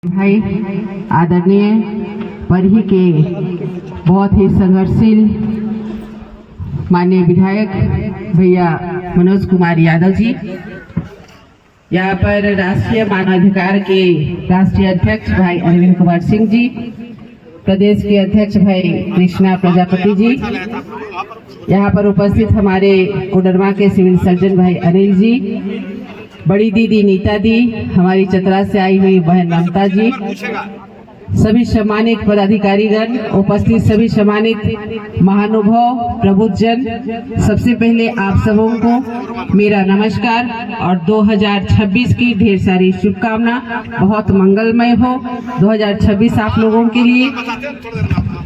भाई आदरणीय परिही के बहुत ही संघर्षशील माननीय विधायक भैया मनोज कुमार यादव जी, यहाँ पर राष्ट्रीय मानवाधिकार के राष्ट्रीय अध्यक्ष भाई अरविंद कुमार सिंह जी, प्रदेश के अध्यक्ष भाई कृष्णा प्रजापति जी, यहाँ पर उपस्थित हमारे कोडरमा के सिविल सर्जन भाई अनिल जी, बड़ी दीदी नीता दी, हमारी चतरा से आई हुई बहन ममता जी, सभी सम्मानित पदाधिकारीगण, उपस्थित सभी सम्मानित महानुभाव प्रबुद्धजन, सबसे पहले आप सबों को मेरा नमस्कार और 2026 की ढेर सारी शुभकामना। बहुत मंगलमय हो 2026 आप लोगों के लिए,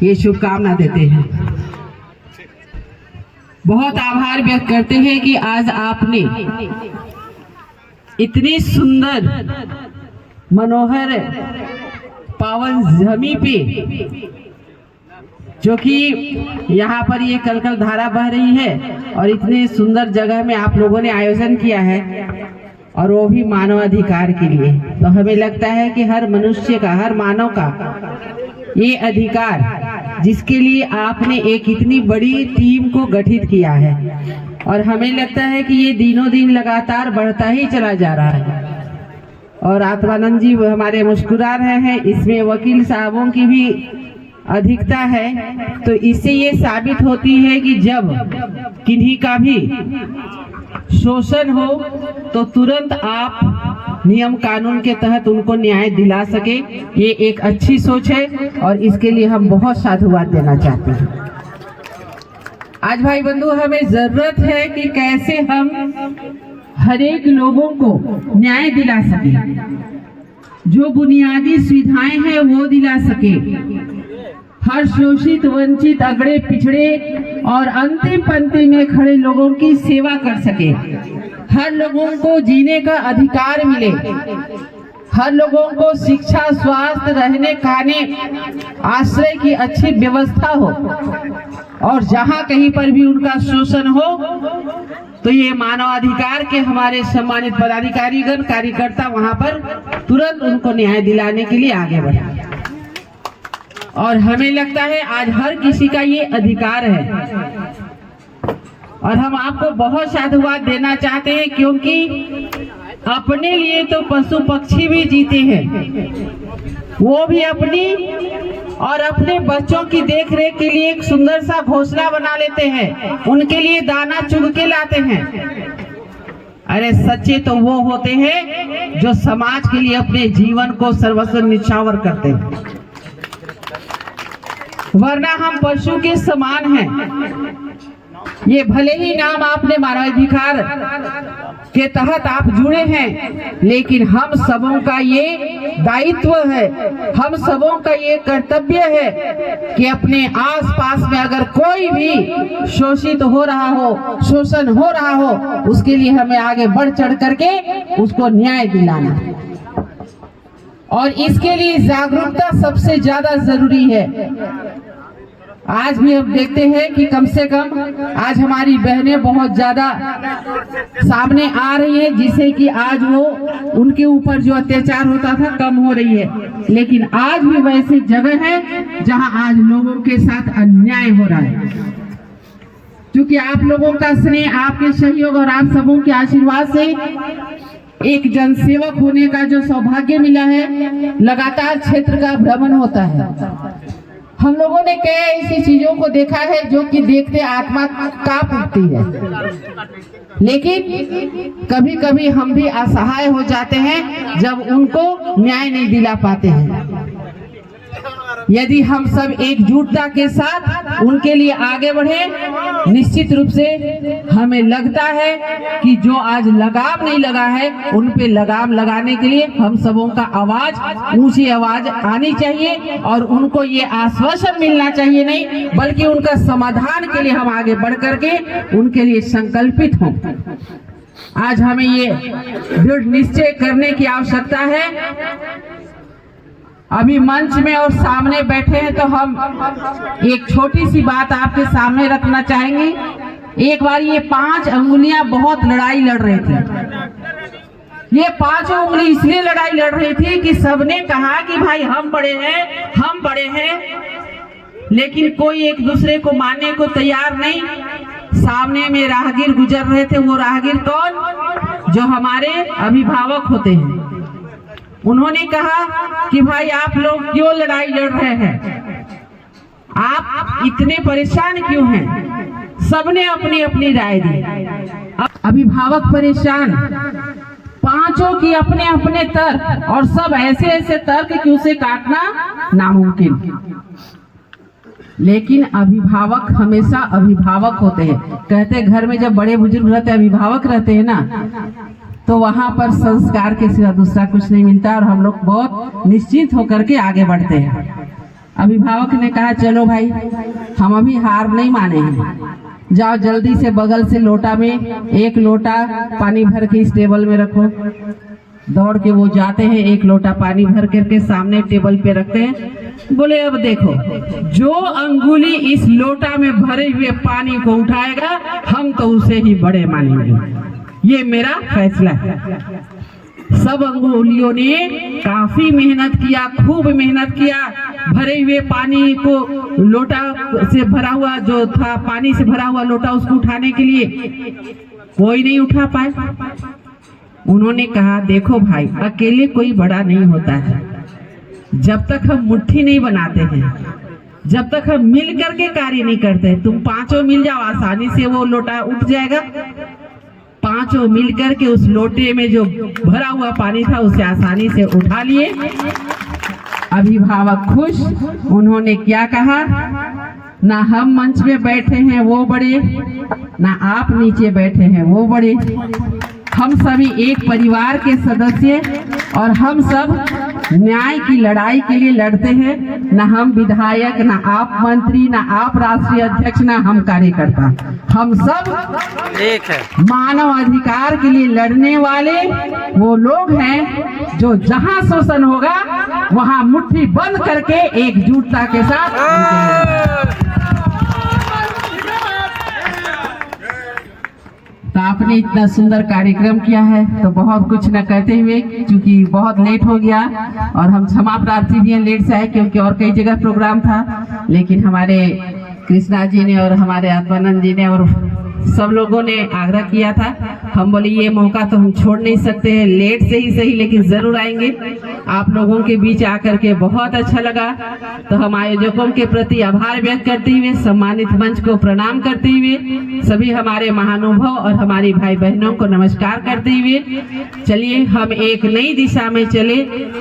ये शुभकामना देते हैं। बहुत आभार व्यक्त करते हैं कि आज आपने इतनी सुंदर मनोहर पावन जमी पे, जो कि यहाँ पर ये कलकल धारा बह रही है और इतने सुंदर जगह में आप लोगों ने आयोजन किया है, और वो भी मानवाधिकार के लिए। तो हमें लगता है कि हर मनुष्य का, हर मानव का ये अधिकार, जिसके लिए आपने एक इतनी बड़ी टीम को गठित किया है, और हमें लगता है कि ये दिनों दिन लगातार बढ़ता ही चला जा रहा है। और आत्मानंद जी हमारे मुस्कुरा रहे हैं, इसमें वकील साहबों की भी अधिकता है। तो इससे ये साबित होती है कि जब किन्हीं का भी शोषण हो तो तुरंत आप नियम कानून के तहत उनको न्याय दिला सके। ये एक अच्छी सोच है और इसके लिए हम बहुत साधुवाद देना चाहते हैं। आज भाई बंधु, हमें जरूरत है कि कैसे हम हर एक लोगों को न्याय दिला सके, जो बुनियादी सुविधाएं हैं वो दिला सके, हर शोषित, वंचित, अगड़े पिछड़े और अंतिम पंक्ति में खड़े लोगों की सेवा कर सके, हर लोगों को जीने का अधिकार मिले, हर लोगों को शिक्षा, स्वास्थ्य, रहने खाने, आश्रय की अच्छी व्यवस्था हो, और जहां कहीं पर भी उनका शोषण हो तो ये मानवाधिकार के हमारे सम्मानित पदाधिकारीगण, कार्यकर्ता वहां पर तुरंत उनको न्याय दिलाने के लिए आगे बढ़े। और हमें लगता है आज हर किसी का ये अधिकार है, और हम आपको बहुत साधुवाद देना चाहते हैं, क्योंकि अपने लिए तो पशु पक्षी भी जीते हैं, वो भी अपनी और अपने बच्चों की देख रेख के लिए एक सुंदर सा घोंसला बना लेते हैं, उनके लिए दाना चुग के लाते हैं। अरे सच्चे तो वो होते हैं जो समाज के लिए अपने जीवन को सर्वस्व निछावर करते हैं, वरना हम पशु के समान हैं। ये भले ही नाम आपने मानवाधिकार के तहत आप जुड़े हैं, लेकिन हम सबों का ये दायित्व है, हम सबों का ये कर्तव्य है कि अपने आसपास में अगर कोई भी शोषित हो रहा हो, शोषण हो रहा हो, उसके लिए हमें आगे बढ़ चढ़ करके उसको न्याय दिलाना, और इसके लिए जागरूकता सबसे ज्यादा जरूरी है। आज भी हम देखते हैं कि कम से कम आज हमारी बहनें बहुत ज्यादा सामने आ रही है, जिससे कि आज वो उनके ऊपर जो अत्याचार होता था कम हो रही है, लेकिन आज भी वैसी जगह है जहां आज लोगों के साथ अन्याय हो रहा है। क्योंकि आप लोगों का स्नेह, आपके सहयोग और आप सबों के आशीर्वाद से एक जनसेवक होने का जो सौभाग्य मिला है, लगातार क्षेत्र का भ्रमण होता है। हम लोगों ने कई ऐसी चीजों को देखा है जो कि देखते आत्मा कांप उठती है, लेकिन कभी कभी हम भी असहाय हो जाते हैं जब उनको न्याय नहीं दिला पाते हैं। यदि हम सब एकजुटता के साथ उनके लिए आगे बढ़े, निश्चित रूप से हमें लगता है कि जो आज लगाम नहीं लगा है, उन पे लगाम लगाने के लिए हम सबों का आवाज, ऊंची आवाज आनी चाहिए, और उनको ये आश्वासन मिलना चाहिए, नहीं बल्कि उनका समाधान के लिए हम आगे बढ़ करके उनके लिए संकल्पित हों। आज हमें ये दृढ़ निश्चय करने की आवश्यकता है। अभी मंच में और सामने बैठे हैं, तो हम एक छोटी सी बात आपके सामने रखना चाहेंगे। एक बार ये 5 अंगुलियां बहुत लड़ाई लड़ रहे थे ये पांचों उंगली इसलिए लड़ाई लड़ रही थी कि सबने कहा कि भाई हम बड़े हैं, हम बड़े हैं, लेकिन कोई एक दूसरे को मानने को तैयार नहीं। सामने में राहगीर गुजर रहे थे। वो राहगीर कौन? जो हमारे अभिभावक होते हैं। उन्होंने कहा कि भाई आप लोग क्यों लड़ाई लड़ रहे हैं, आप इतने परेशान क्यों हैं? सबने अपनी अपनी राय दी। अभिभावक परेशान, पांचों की अपने अपने तर्क, और सब ऐसे ऐसे तर्क कि उसे काटना नामुमकिन। लेकिन अभिभावक हमेशा अभिभावक होते हैं। कहते हैं घर में जब बड़े बुजुर्ग रहते हैं, अभिभावक रहते हैं ना, तो वहां पर संस्कार के सिवा दूसरा कुछ नहीं मिलता और हम लोग बहुत निश्चिंत होकर के आगे बढ़ते हैं। अभिभावक ने कहा चलो भाई, हम अभी हार नहीं माने हैं, जाओ जल्दी से बगल से लोटा में एक लोटा पानी भर के इस टेबल में रखो। दौड़ के वो जाते हैं, एक लोटा पानी भर करके सामने टेबल पे रखते हैं। बोले अब देखो, जो अंगुली इस लोटा में भरे हुए पानी को उठाएगा हम तो उसे ही बड़े मानेंगे, ये मेरा फैसला है। सब अंगुलियों ने काफी मेहनत किया, खूब मेहनत किया। भरे हुए पानी को, लोटा से भरा हुआ जो था, पानी से भरा हुआ लोटा, उसको उठाने के लिए कोई नहीं उठा पाए। उन्होंने कहा देखो भाई, अकेले कोई बड़ा नहीं होता है। जब तक हम मुट्ठी नहीं बनाते हैं, जब तक हम मिल करके कार्य नहीं करते, तुम पांचों मिल जाओ, आसानी से वो लोटा उठ जाएगा। पांचों मिलकर के उस लोटे में जो भरा हुआ पानी था उसे आसानी से उठा लिए। अभिभावक खुश। उन्होंने क्या कहा, ना हम मंच में बैठे हैं वो बड़े, ना आप नीचे बैठे हैं वो बड़े, हम सभी एक परिवार के सदस्य और हम सब न्याय की लड़ाई के लिए लड़ते हैं। ना हम विधायक, ना आप मंत्री, ना आप राष्ट्रीय अध्यक्ष, ना हम कार्यकर्ता, हम सब एक है। मानव अधिकार के लिए लड़ने वाले वो लोग हैं जो जहां शोषण होगा वहां मुट्ठी बंद करके एकजुटता के साथ। तो आपने इतना सुंदर कार्यक्रम किया है, तो बहुत कुछ न कहते हुए, क्योंकि बहुत लेट हो गया और हम क्षमा प्रार्थी भी हैं, लेट से आए क्योंकि और कई जगह प्रोग्राम था। लेकिन हमारे कृष्णा जी ने और हमारे आत्मानंद जी ने और सब लोगों ने आग्रह किया था, हम बोले ये मौका तो हम छोड़ नहीं सकते हैं, लेट से ही सही लेकिन जरूर आएंगे। आप लोगों के बीच आकर के बहुत अच्छा लगा। तो हम आयोजकों के प्रति आभार व्यक्त करते हुए, सम्मानित मंच को प्रणाम करते हुए, सभी हमारे महानुभाव और हमारी भाई बहनों को नमस्कार करते हुए, चलिए हम एक नई दिशा में चले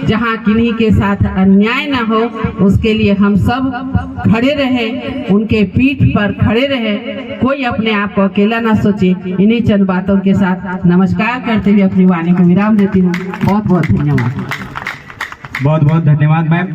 जहां किन्हीं के साथ अन्याय न हो, उसके लिए हम सब खड़े रहे, उनके पीठ पर खड़े रहे, कोई अपने आप को अकेला ना सोचे। इन्हीं चंद बातों के साथ नमस्कार करते हुए अपनी वाणी को विराम देती हूँ। बहुत बहुत धन्यवाद। बहुत बहुत धन्यवाद मैम।